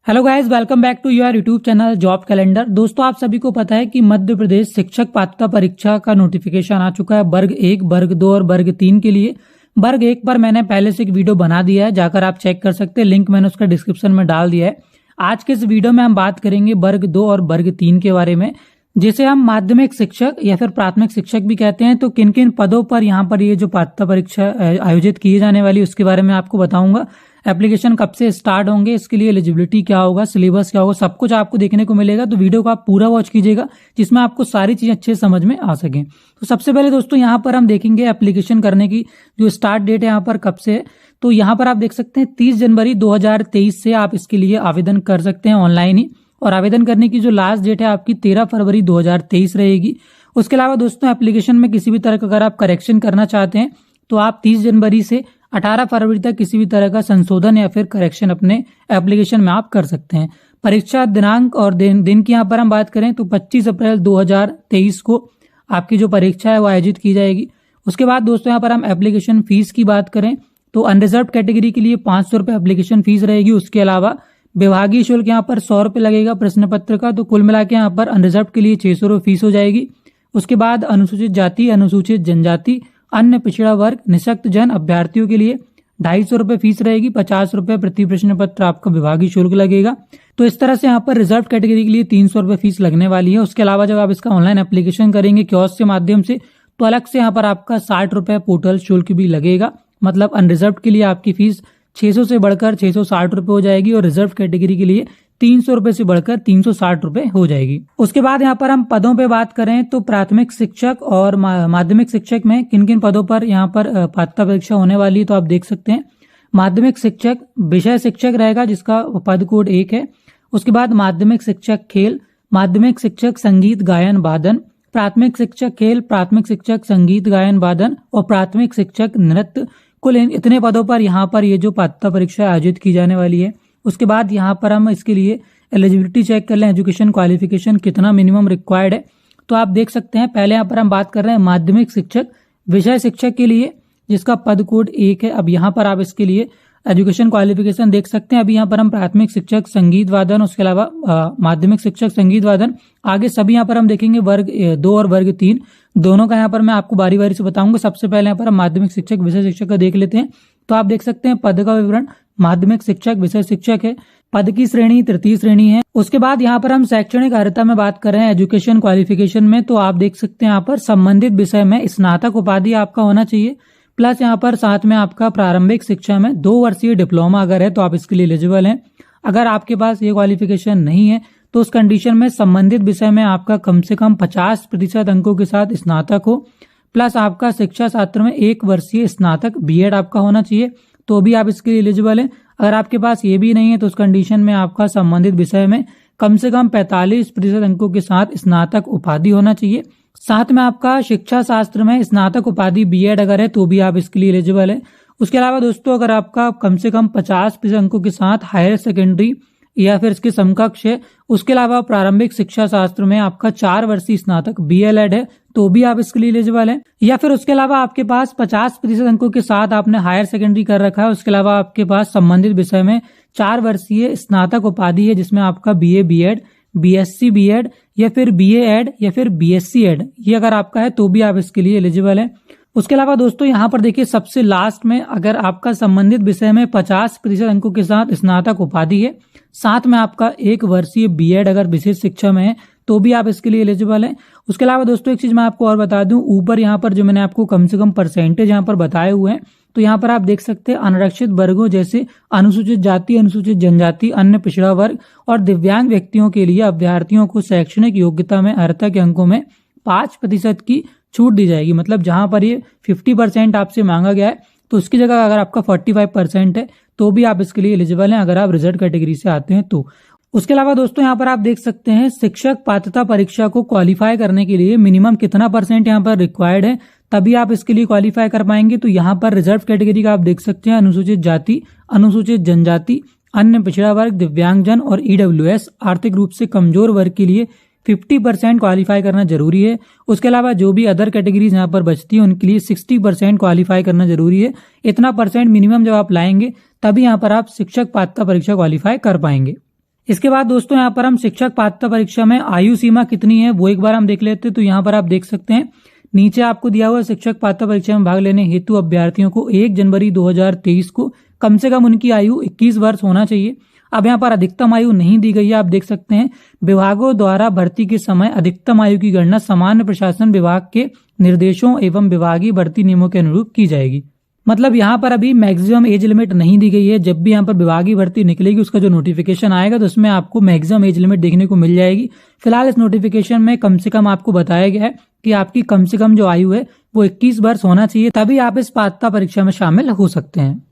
Hello guys, welcome back to your YouTube channel job calendar. दोस्तों, आप सभी को पता है कि मध्य प्रदेश शिक्षक पात्रता परीक्षा का नोटिफिकेशन आ चुका है वर्ग 1, वर्ग 2 और वर्ग 3 के लिए। वर्ग 1 पर मैंने पहले से एक वीडियो बना दिया है, जाकर आप चेक कर सकते हैं, लिंक मैंने उसका डिस्क्रिप्शन में डाल दिया है। आज के इस वीडियो में हम बात करेंगे वर्ग 2 और वर्ग 3 के बारे में, जिसे हम माध्यमिक शिक्षक या फिर प्राथमिक शिक्षक भी कहते हैं। तो किन किन पदों पर यहाँ पर ये जो पात्रता परीक्षा आयोजित की जाने वाली उसके बारे में आपको बताऊंगा। एप्लीकेशन कब से स्टार्ट होंगे, इसके लिए एलिजिबिलिटी क्या होगा, सिलेबस क्या होगा, सब कुछ आपको देखने को मिलेगा। तो वीडियो को आप पूरा वॉच कीजिएगा, जिसमें आपको सारी चीजें अच्छे समझ में आ सकें। तो सबसे पहले दोस्तों यहाँ पर हम देखेंगे एप्लीकेशन करने की जो स्टार्ट डेट है यहाँ पर कब से है। तो यहाँ पर आप देख सकते हैं 30 जनवरी 2023 से आप इसके लिए आवेदन कर सकते हैं ऑनलाइन ही। और आवेदन करने की जो लास्ट डेट है आपकी 13 फरवरी 2023 रहेगी। उसके अलावा दोस्तों एप्लीकेशन में किसी भी तरह का अगर आप करेक्शन करना चाहते हैं तो आप 30 जनवरी से 18 फरवरी तक किसी भी तरह का संशोधन या फिर करेक्शन अपने एप्लीकेशन में आप कर सकते हैं। परीक्षा दिनांक और दिन की यहाँ पर हम बात करें तो 25 अप्रैल 2023 को आपकी जो परीक्षा है वो आयोजित की जाएगी। उसके बाद दोस्तों यहाँ पर हम एप्लीकेशन फीस की बात करें तो अनरिजर्व कैटेगरी के लिए 500 रुपये एप्लीकेशन फीस रहेगी। उसके अलावा विभागीय शुल्क यहाँ पर 100 रुपये लगेगा प्रश्न पत्र का। तो कुल मिला के यहाँ पर अनरिजर्व के लिए 600 रुपये फीस हो जाएगी। उसके बाद अनुसूचित जाति, अनुसूचित जनजाति, अन्य पिछड़ा वर्ग, निःशक्त जन अभ्यर्थियों के लिए 250 रुपये फीस रहेगी। 50 रुपये प्रति प्रश्न पत्र आपका विभागीय शुल्क लगेगा। तो इस तरह से यहाँ पर रिजर्व कैटेगरी के लिए 300 रुपये फीस लगने वाली है। उसके अलावा जब आप इसका ऑनलाइन एप्लीकेशन करेंगे कियोस्क के माध्यम से तो अलग से यहाँ पर आपका 60 रुपये पोर्टल शुल्क भी लगेगा। मतलब अनरिजर्व के लिए आपकी फीस 600 से बढ़कर 660 रुपये हो जाएगी और रिजर्व कैटेगरी के लिए 300 रुपये से बढ़कर 360 रुपये हो जाएगी। उसके बाद यहाँ पर हम पदों पे बात करें तो प्राथमिक शिक्षक और माध्यमिक शिक्षक में किन किन पदों पर यहाँ पर पात्रता परीक्षा होने वाली है तो आप देख सकते हैं। माध्यमिक शिक्षक विषय शिक्षक रहेगा जिसका पद कोड 1 है। उसके बाद माध्यमिक शिक्षक खेल, माध्यमिक शिक्षक संगीत गायन वादन, प्राथमिक शिक्षक खेल, प्राथमिक शिक्षक संगीत गायन वादन और प्राथमिक शिक्षक नृत्य। कुल इतने पदों पर यहाँ पर ये जो पात्रता परीक्षा आयोजित की जाने वाली है। उसके बाद यहाँ पर हम इसके लिए एलिजिबिलिटी चेक कर लें, एजुकेशन क्वालिफिकेशन कितना मिनिमम रिक्वायर्ड है। तो आप देख सकते हैं पहले यहाँ पर हम बात कर रहे हैं माध्यमिक शिक्षक विषय शिक्षक के लिए जिसका पद कोड 1 है। अब यहाँ पर आप इसके लिए एजुकेशन क्वालिफिकेशन देख सकते हैं। अभी यहाँ पर हम प्राथमिक शिक्षक संगीत वादन, उसके अलावा माध्यमिक शिक्षक संगीत वादन, आगे सभी यहाँ पर हम देखेंगे वर्ग 2 और वर्ग 3 दोनों का यहाँ पर मैं आपको बारी बारी से बताऊंगा। सबसे पहले यहाँ पर हम माध्यमिक शिक्षक विषय शिक्षक का देख लेते हैं। तो आप देख सकते हैं पद का विवरण माध्यमिक शिक्षक विषय शिक्षक है। पद की श्रेणी तृतीय श्रेणी है। उसके बाद यहाँ पर हम शैक्षणिक अर्हता में बात कर रहे हैं एजुकेशन क्वालिफिकेशन में। तो आप देख सकते हैं यहाँ पर संबंधित विषय में स्नातक उपाधि आपका होना चाहिए, प्लस यहाँ पर साथ में आपका प्रारंभिक शिक्षा में 2 वर्षीय डिप्लोमा अगर है तो आप इसके लिए एलिजिबल हैं। अगर आपके पास ये क्वालिफिकेशन नहीं है तो उस कंडीशन में संबंधित विषय में आपका कम से कम 50% अंकों के साथ स्नातक हो, प्लस आपका शिक्षा शास्त्र में 1 वर्षीय स्नातक बीएड आपका होना चाहिए, तो भी आप इसके लिए एलिजिबल हैं। अगर आपके पास ये भी नहीं है तो उस कंडीशन में आपका संबंधित विषय में कम से कम 45% अंकों के साथ स्नातक उपाधि होना चाहिए। साथ में आपका शिक्षा शास्त्र में स्नातक उपाधि बीएड अगर है तो भी आप इसके लिए एलिजिबल है। उसके अलावा दोस्तों अगर आपका कम से कम 50% अंकों के साथ हायर सेकेंडरी या फिर इसके समकक्ष है, उसके अलावा प्रारंभिक शिक्षा शास्त्र में आपका 4 वर्षीय स्नातक बीएलएड है तो भी आप इसके लिए एलिजिबल है। या फिर उसके अलावा आपके पास 50% अंकों के साथ आपने हायर सेकेंडरी कर रखा है, उसके अलावा आपके पास संबंधित विषय में 4 वर्षीय स्नातक उपाधि है जिसमें आपका बीए बीएड, बीएससी बीएड या फिर बीए एड या फिर बीएससी एड ये अगर आपका है तो भी आप इसके लिए एलिजिबल है। उसके अलावा दोस्तों यहाँ पर देखिए सबसे लास्ट में अगर आपका संबंधित विषय में 50% अंकों के साथ स्नातक उपाधि है, साथ में आपका 1 वर्षीय बीएड अगर विशेष शिक्षा में है तो भी आप इसके लिए एलिजिबल हैं। उसके अलावा दोस्तों एक चीज मैं आपको और बता दूं, ऊपर यहाँ पर जो मैंने आपको कम से कम परसेंटेज यहाँ पर बताए हुए हैं तो यहाँ पर आप देख सकते हैं अनारक्षित वर्गों जैसे अनुसूचित जाति, अनुसूचित जनजाति, अन्य पिछड़ा वर्ग और दिव्यांग व्यक्तियों के लिए अभ्यर्थियों को शैक्षणिक योग्यता में अर्हता के अंकों में 5% की छूट दी जाएगी। मतलब जहां पर ये 50% आपसे मांगा गया है तो उसकी जगह अगर आपका 45% है तो भी आप इसके लिए एलिजिबल हैं अगर आप रिजर्व कैटेगरी से आते हैं तो। उसके अलावा दोस्तों यहाँ पर आप देख सकते हैं शिक्षक पात्रता परीक्षा को क्वालिफाई करने के लिए मिनिमम कितना % यहाँ पर रिक्वायर्ड है तभी आप इसके लिए क्वालिफाई कर पाएंगे। तो यहाँ पर रिजर्व कैटेगरी का आप देख सकते हैं अनुसूचित जाति, अनुसूचित जनजाति, अन्य पिछड़ा वर्ग, दिव्यांगजन और ईडब्ल्यूएस आर्थिक रूप से कमजोर वर्ग के लिए 50% क्वालिफाई करना जरूरी है। उसके अलावा जो भी अदर कैटेगरीज यहाँ पर बचती है उनके लिए 60% क्वालिफाई करना जरूरी है। इतना % मिनिमम जब आप लाएंगे तभी यहाँ पर आप शिक्षक पात्रता परीक्षा क्वालिफाई कर पाएंगे। इसके बाद दोस्तों यहाँ पर हम शिक्षक पात्रता परीक्षा में आयु सीमा कितनी है वो एक बार हम देख लेते हैं। तो यहाँ पर आप देख सकते हैं नीचे आपको दिया हुआ शिक्षक पात्रता परीक्षा में भाग लेने हेतु अभ्यर्थियों को 1 जनवरी 2023 को कम से कम उनकी आयु 21 वर्ष होना चाहिए। अब यहाँ पर अधिकतम आयु नहीं दी गई है, आप देख सकते हैं विभागों द्वारा भर्ती के समय अधिकतम आयु की गणना सामान्य प्रशासन विभाग के निर्देशों एवं विभागीय भर्ती नियमों के अनुरूप की जाएगी। मतलब यहाँ पर अभी मैक्सिमम एज लिमिट नहीं दी गई है। जब भी यहाँ पर विभागीय भर्ती निकलेगी उसका जो नोटिफिकेशन आएगा तो उसमें आपको मैक्सिमम एज लिमिट देखने को मिल जाएगी। फिलहाल इस नोटिफिकेशन में कम से कम आपको बताया गया है कि आपकी कम से कम जो आयु है वो 21 वर्ष होना चाहिए, तभी आप इस पात्रता परीक्षा में शामिल हो सकते हैं।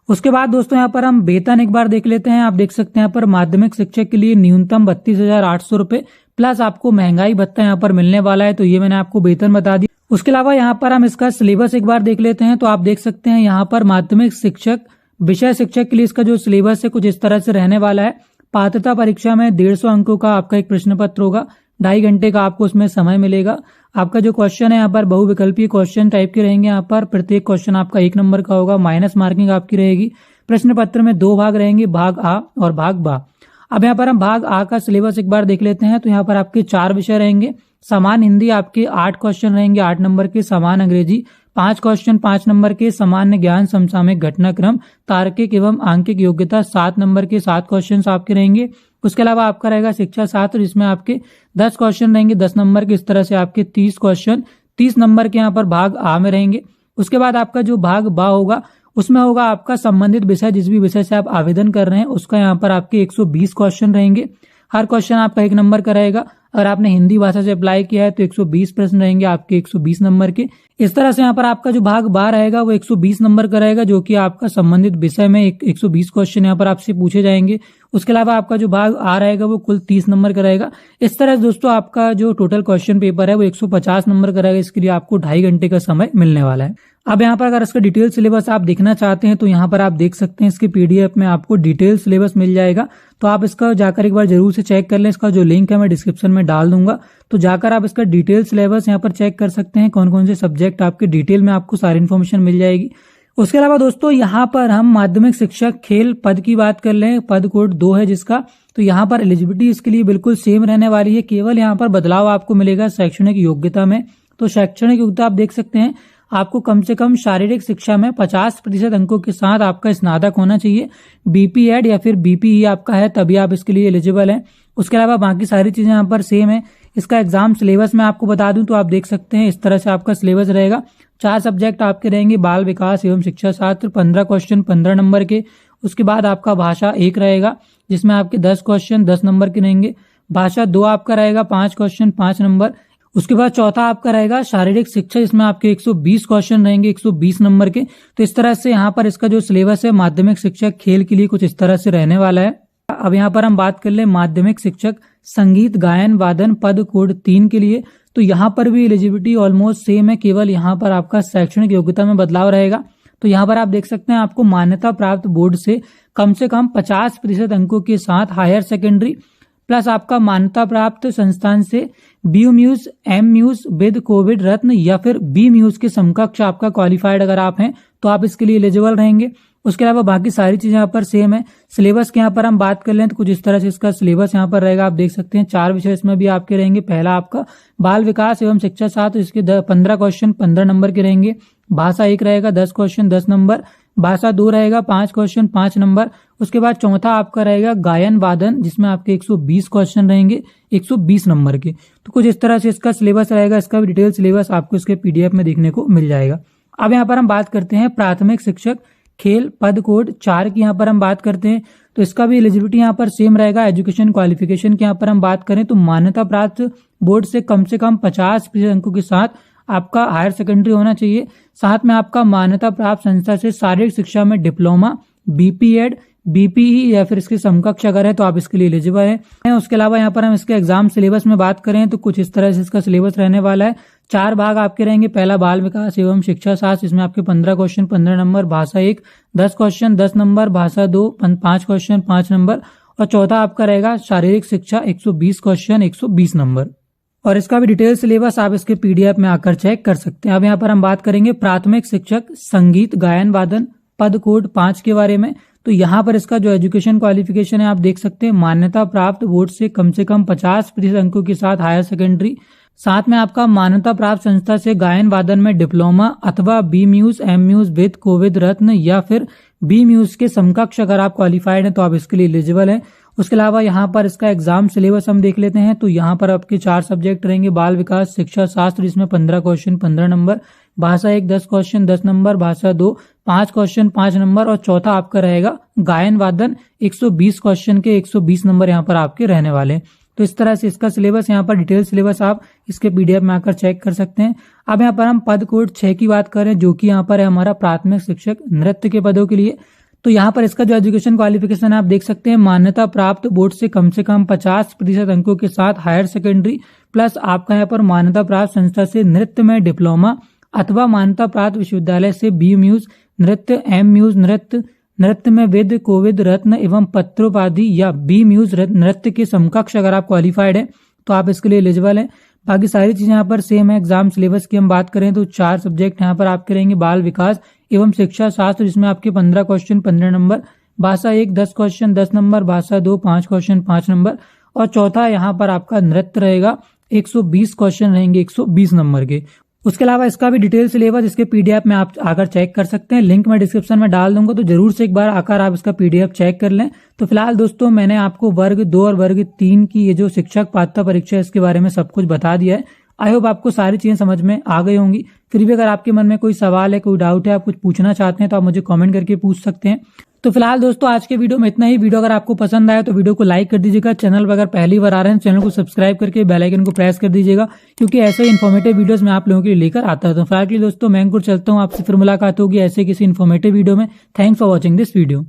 उसके बाद दोस्तों यहाँ पर हम वेतन एक बार देख लेते हैं। आप देख सकते हैं यहाँ पर माध्यमिक शिक्षक के लिए न्यूनतम 32,800 रुपए प्लस आपको महंगाई भत्ता यहाँ पर मिलने वाला है। तो ये मैंने आपको वेतन बता दिया। उसके अलावा यहाँ पर हम इसका सिलेबस एक बार देख लेते हैं। तो आप देख सकते हैं यहाँ पर माध्यमिक शिक्षक विषय शिक्षक के लिए इसका जो सिलेबस है कुछ इस तरह से रहने वाला है। पात्रता परीक्षा में 150 अंकों का आपका एक प्रश्न पत्र होगा, 2.5 घंटे का आपको उसमें समय मिलेगा। आपका जो क्वेश्चन है यहाँ पर बहुविकल्पीय क्वेश्चन टाइप के रहेंगे। यहाँ पर प्रत्येक क्वेश्चन आपका 1 नंबर का होगा, माइनस मार्किंग आपकी रहेगी। प्रश्न पत्र में 2 भाग रहेंगे, भाग आ और भाग बा। अब यहाँ पर हम भाग आ का सिलेबस एक बार देख लेते हैं। तो यहाँ पर आपके 4 विषय रहेंगे। समान हिंदी आपके 8 क्वेश्चन रहेंगे 8 नंबर के, समान अंग्रेजी 5 क्वेश्चन 5 नंबर के, सामान्य ज्ञान समसामयिक घटनाक्रम तार्किक एवं आंकिक योग्यता 7 नंबर के 7 क्वेश्चन आपके रहेंगे। उसके अलावा आपका रहेगा शिक्षा शास्त्र, जिसमें आपके 10 क्वेश्चन रहेंगे 10 नंबर के। इस तरह से आपके 30 क्वेश्चन 30 नंबर के यहाँ पर भाग आ में रहेंगे। उसके बाद आपका जो भाग बा होगा उसमें होगा आपका संबंधित विषय, जिस भी विषय से आप आवेदन कर रहे हैं उसका यहाँ पर आपके 120 क्वेश्चन रहेंगे। हर क्वेश्चन आपका 1 नंबर का रहेगा। अगर आपने हिंदी भाषा से अप्लाई किया है तो 120 प्रश्न रहेंगे आपके 120 नंबर के। इस तरह से यहाँ पर आपका जो भाग बा रहेगा वो 120 नंबर का रहेगा, जो कि आपका संबंधित विषय में 120 क्वेश्चन यहाँ पर आपसे पूछे जाएंगे। उसके अलावा आपका जो भाग आ रहेगा वो कुल 30 नंबर का रहेगा। इस तरह से दोस्तों आपका जो टोटल क्वेश्चन पेपर है वो 150 नंबर का रहेगा। इसके लिए आपको 2.5 घंटे का समय मिलने वाला है। अब यहाँ पर अगर इसका डिटेल सिलेबस आप देखना चाहते हैं तो यहाँ पर आप देख सकते हैं इसके पीडीएफ में आपको डिटेल सिलेबस मिल जाएगा। तो आप इसका जाकर एक बार जरूर से चेक कर लें। इसका जो लिंक है मैं डिस्क्रिप्शन में डाल दूंगा, तो जाकर आप इसका डिटेल सिलेबस यहाँ पर चेक कर सकते हैं। कौन कौन से सब्जेक्ट आपके डिटेल में आपको सारी इन्फॉर्मेशन मिल जाएगी। उसके अलावा दोस्तों यहाँ पर हम माध्यमिक शिक्षक खेल पद की बात कर लें, पद कोड 2 है जिसका, तो यहाँ पर एलिजिबिलिटी इसके लिए बिल्कुल सेम रहने वाली है। केवल यहाँ पर बदलाव आपको मिलेगा शैक्षणिक योग्यता में। तो शैक्षणिक योग्यता आप देख सकते हैं आपको कम से कम शारीरिक शिक्षा में 50% अंकों के साथ आपका स्नातक होना चाहिए। बीपीएड या फिर बीपीई आपका है तभी आप इसके लिए एलिजिबल हैं। उसके अलावा बाकी सारी चीजें यहाँ पर सेम है। इसका एग्जाम सिलेबस मैं आपको बता दूं तो आप देख सकते हैं इस तरह से आपका सिलेबस रहेगा। 4 सब्जेक्ट आपके रहेंगे, बाल विकास एवं शिक्षा शास्त्र 15 क्वेश्चन 15 नंबर के। उसके बाद आपका भाषा 1 रहेगा जिसमें आपके 10 क्वेश्चन 10 नंबर के रहेंगे। भाषा 2 आपका रहेगा 5 क्वेश्चन 5 नंबर। उसके बाद चौथा आपका रहेगा शारीरिक शिक्षा, जिसमें आपके 120 क्वेश्चन रहेंगे 120 नंबर के। तो इस तरह से यहाँ पर इसका जो सिलेबस है माध्यमिक शिक्षक खेल के लिए कुछ इस तरह से रहने वाला है। अब यहाँ पर हम बात कर ले माध्यमिक शिक्षक संगीत गायन वादन पद कोड 3 के लिए। तो यहाँ पर भी एलिजिबिलिटी ऑलमोस्ट सेम है, केवल यहाँ पर आपका शैक्षणिक योग्यता में बदलाव रहेगा। तो यहाँ पर आप देख सकते हैं आपको मान्यता प्राप्त बोर्ड से कम 50% अंकों के साथ हायर सेकेंडरी प्लस आपका मान्यता प्राप्त संस्थान से B mus M mus with कोविड रत्न या फिर बी म्यूज के समकक्ष आपका क्वालिफाइड अगर आप हैं तो आप इसके लिए एलिजिबल रहेंगे। उसके अलावा बाकी सारी चीजें यहाँ पर सेम है। सिलेबस के यहाँ पर हम बात कर लें तो कुछ इस तरह से इसका सिलेबस यहाँ पर रहेगा। आप देख सकते हैं 4 विषय इसमें भी आपके रहेंगे। पहला आपका बाल विकास एवं शिक्षा शास्त्र, इसके 15 क्वेश्चन 15 नंबर के रहेंगे। भाषा 1 रहेगा 10 क्वेश्चन 10 नंबर। भाषा 2 रहेगा 5 क्वेश्चन 5 नंबर। उसके बाद चौथा आपका रहेगा गायन वादन, जिसमें आपके 120 क्वेश्चन रहेंगे 120 नंबर के। तो कुछ इस तरह से इसका सिलेबस रहेगा। इसका भी डिटेल सिलेबस आपको इसके पीडीएफ में देखने को मिल जाएगा। अब यहाँ पर हम बात करते हैं प्राथमिक शिक्षक खेल पद कोड 4 की। यहाँ पर हम बात करते हैं तो इसका भी एलिजिबिलिटी यहाँ पर सेम रहेगा। एजुकेशन क्वालिफिकेशन की यहाँ पर हम बात करें तो मान्यता प्राप्त बोर्ड से कम 50% अंकों के साथ आपका हायर सेकेंडरी होना चाहिए। साथ में आपका मान्यता प्राप्त संस्था से शारीरिक शिक्षा में डिप्लोमा बीपीएड बीपीई या फिर इसके समकक्ष अगर है तो आप इसके लिए एलिजिबल हैं। उसके अलावा यहाँ पर हम इसके एग्जाम सिलेबस में बात करें तो कुछ इस तरह से इसका सिलेबस रहने वाला है। 4 भाग आपके रहेंगे। पहला बाल विकास एवं शिक्षा शास्त्र, इसमें आपके 15 क्वेश्चन 15 नंबर। भाषा 1 10 क्वेश्चन 10 नंबर। भाषा 2 5 क्वेश्चन 5 नंबर। और चौथा आपका रहेगा शारीरिक शिक्षा 120 क्वेश्चन 120 नंबर। और इसका भी डिटेल सिलेबस आप इसके पीडीएफ में आकर चेक कर सकते हैं। अब यहाँ पर हम बात करेंगे प्राथमिक शिक्षक संगीत गायन वादन पद कोड 5 के बारे में। तो यहाँ पर इसका जो एजुकेशन क्वालिफिकेशन है आप देख सकते हैं, मान्यता प्राप्त बोर्ड से कम 50% अंकों के साथ हायर सेकेंडरी, साथ में आपका मान्यता प्राप्त संस्था से गायन वादन में डिप्लोमा अथवा B mus M mus with कोविद रत्न या फिर बी म्यूज के समकक्ष अगर आप क्वालिफाइड हैं तो आप इसके लिए एलिजिबल हैं। उसके अलावा यहाँ पर इसका एग्जाम सिलेबस हम देख लेते हैं। तो यहाँ पर आपके 4 सब्जेक्ट रहेंगे, बाल विकास, शिक्षा शास्त्र जिसमें 15 क्वेश्चन 15 नंबर, भाषा 1 10 क्वेश्चन 10 नंबर, भाषा 2 5 क्वेश्चन 5 नंबर और चौथा आपका रहेगा गायन वादन 120 क्वेश्चन के 120 नंबर यहाँ पर आपके रहने वाले हैं। तो इस तरह से इसका सिलेबस यहाँ पर डिटेल सिलेबस आप इसके पीडीएफ में आकर चेक कर सकते हैं। अब यहाँ पर हम पद कोड 6 की बात करें जो कि यहाँ पर है हमारा प्राथमिक शिक्षक नृत्य के पदों के लिए। तो यहाँ पर इसका जो एजुकेशन क्वालिफिकेशन है आप देख सकते हैं, मान्यता प्राप्त बोर्ड से कम 50% अंकों के साथ हायर सेकेंडरी प्लस आपका यहाँ पर मान्यता प्राप्त संस्था से नृत्य में डिप्लोमा अथवा मान्यता प्राप्त विश्वविद्यालय से बी म्यूज नृत्य, एम म्यूज नृत्य में विद कोविद रत्न एवं पत्रोपाधि या बी म्यूज नृत्य के समकक्ष अगर आप क्वालिफाइड है तो आप इसके लिए एलिजिबल हैं। बाकी सारी चीजें यहाँ पर सेम है। एग्जाम सिलेबस की हम बात करें तो 4 सब्जेक्ट यहाँ पर आपके रहेंगे, बाल विकास एवं शिक्षा शास्त्र जिसमें आपके 15 क्वेश्चन 15 नंबर, भाषा 1 10 क्वेश्चन 10 नंबर, भाषा 2 5 क्वेश्चन 5 नंबर और चौथा यहाँ पर आपका नृत्य रहेगा, 120 क्वेश्चन रहेंगे 120 नंबर के। उसके अलावा इसका भी डिटेल सिलेबस इसके पीडीएफ में आप आकर चेक कर सकते हैं, लिंक मैं डिस्क्रिप्शन में डाल दूंगा, तो जरूर से एक बार आकर आप इसका पीडीएफ चेक कर लें। तो फिलहाल दोस्तों मैंने आपको वर्ग 2 और वर्ग 3 की ये जो शिक्षक पात्रता परीक्षा है इसके बारे में सब कुछ बता दिया है। आई होप आपको सारी चीजें समझ में आ गई होंगी। फिर भी अगर आपके मन में कोई सवाल है, कोई डाउट है, आप कुछ पूछना चाहते हैं तो आप मुझे कमेंट करके पूछ सकते हैं। तो फिलहाल दोस्तों आज के वीडियो में इतना ही। वीडियो अगर आपको पसंद आया तो वीडियो को लाइक कर दीजिएगा। चैनल पर अगर पहली बार आ रहे हैं चैनल को सब्सक्राइब करके बेल आइकन को प्रेस कर दीजिएगा, क्योंकि ऐसे ही इन्फॉर्मेटिव वीडियोस मैं आप लोगों के लिए लेकर आता हूं। तो फिलहाल के लिए दोस्तों मैं अंकुर चलता हूं, आपसे फिर मुलाकात होगी ऐसे किसी इन्फॉर्मेटिव वीडियो में। Thanks for watching this video.